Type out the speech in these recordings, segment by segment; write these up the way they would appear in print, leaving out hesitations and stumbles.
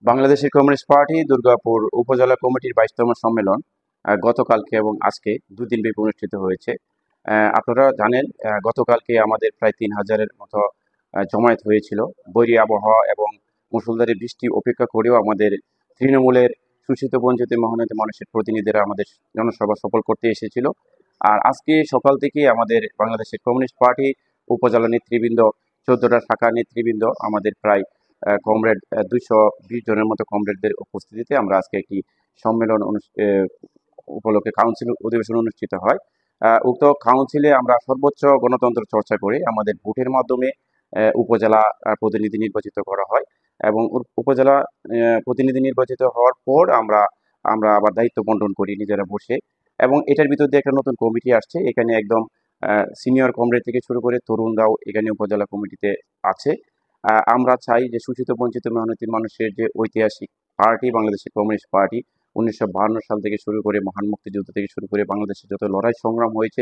বাংলাদেশের communist party Durgapur উপজেলা কমিটির 22তম সম্মেলন গতকালকে এবং আজকে দুদিন ব্যাপী অনুষ্ঠিত হয়েছে। আপনারা জানেন, গতকালকে আমাদের প্রায় 3000-এর মতো জমায়েত হয়েছিল। বৈরী আবহাওয়া এবং মুষলধারে বৃষ্টি উপেক্ষা করেও আমাদের তৃণমূলের শোষিত বঞ্চিত মেহনতি মানুষের প্রতিনিধিরা আমাদের জনসভা সফল করতে এসেছিল। আর আজকে সকাল থেকে আমাদের বাংলাদেশের কমিউনিস্ট পার্টি উপজেলা নেতৃবৃন্দ, 14টা শাখা নেতৃবৃন্দ, আমাদের প্রায় কমরেড 220 জনের মতো কমরেডদের উপস্থিতিতে আমরা আজকে একটি সম্মেলন উপলক্ষে কাউন্সিল অধিবেশন অনুষ্ঠিত হয়। উক্ত কাউন্সিলে আমরা সর্বোচ্চ গণতন্ত্র চর্চা করে আমাদের ভোটের মাধ্যমে উপজেলা প্রতিনিধি নির্বাচিত করা হয় এবং উপজেলা প্রতিনিধি নির্বাচিত হওয়ার পর আমরা আমরা আবার দায়িত্ব বন্টন করি নিজেরা বসে। এবং এটার ভিতর দিয়ে একটা নতুন কমিটি আসছে। এখানে একদম সিনিয়র কমরেড থেকে শুরু করে তরুণরাও এখানে উপজেলা কমিটিতে আছে। আমরা চাই যে শোষিত বঞ্চিত মেহনতি মানুষের যে ঐতিহাসিক পার্টি বাংলাদেশের কমিউনিস্ট পার্টি, 1952 সাল থেকে শুরু করে মহান মুক্তিযুদ্ধ থেকে শুরু করে বাংলাদেশে যত লড়াই সংগ্রাম হয়েছে,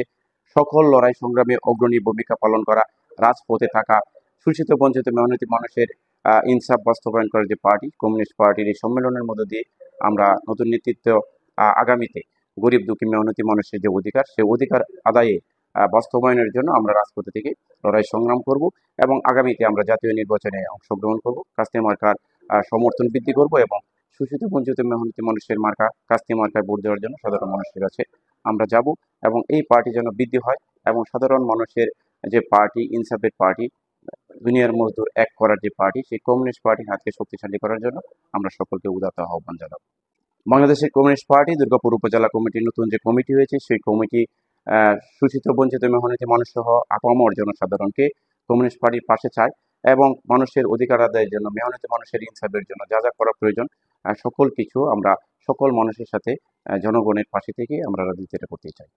সকল লড়াই সংগ্রামে অগ্রণী ভূমিকা পালন করা, রাজপথে থাকা শোষিত বঞ্চিত মেহনতি মানুষের ইনসাফ বাস্তবায়ন করার যে পার্টি কমিউনিস্ট পার্টির এই সম্মেলনের মধ্য দিয়ে আমরা নতুন নেতৃত্ব আগামীতে গরিব দুঃখী মেহনতি মানুষের যে অধিকার, সেই অধিকার আদায়ে বাস্তবায়নের জন্য আমরা রাজপথে থেকে লড়াই সংগ্রাম করব এবং আগামীতে আমরা জাতীয় নির্বাচনে অংশগ্রহণ করব। কাস্তে মার্কার সমর্থন বৃদ্ধি করব এবং শোষিত বঞ্চিত মেহনতি মানুষের মার্কা কাস্তে মার্কায় ভোট দেওয়ার জন্য সাধারণ মানুষের কাছে আমরা যাব এবং এই পার্টি যেন বৃদ্ধি হয় এবং সাধারণ মানুষের যে পার্টি, ইনসাফের পার্টি, দুনিয়ার মজদুর এক করার যে পার্টি, সেই কমিউনিস্ট পার্টির হাতকে শক্তিশালী করার জন্য আমরা সকলকে উদাত্ত আহ্বান জানাব। বাংলাদেশের কমিউনিস্ট পার্টি দুর্গাপুর উপজেলা কমিটির নতুন যে কমিটি হয়েছে, সেই কমিটি শোষিত বঞ্চিত মেহনতি মানুষ সহ আপামর জনসাধারণকে কমিউনিস্ট পার্টির পাশে চায় এবং মানুষের অধিকার আদায়ের জন্য, মেহনতি মানুষের ইনসাফের জন্য যা যা করা প্রয়োজন সকল কিছু আমরা সকল মানুষের সাথে জনগণের পাশে থেকে আমরা রাজনীতিটা করতে চাই।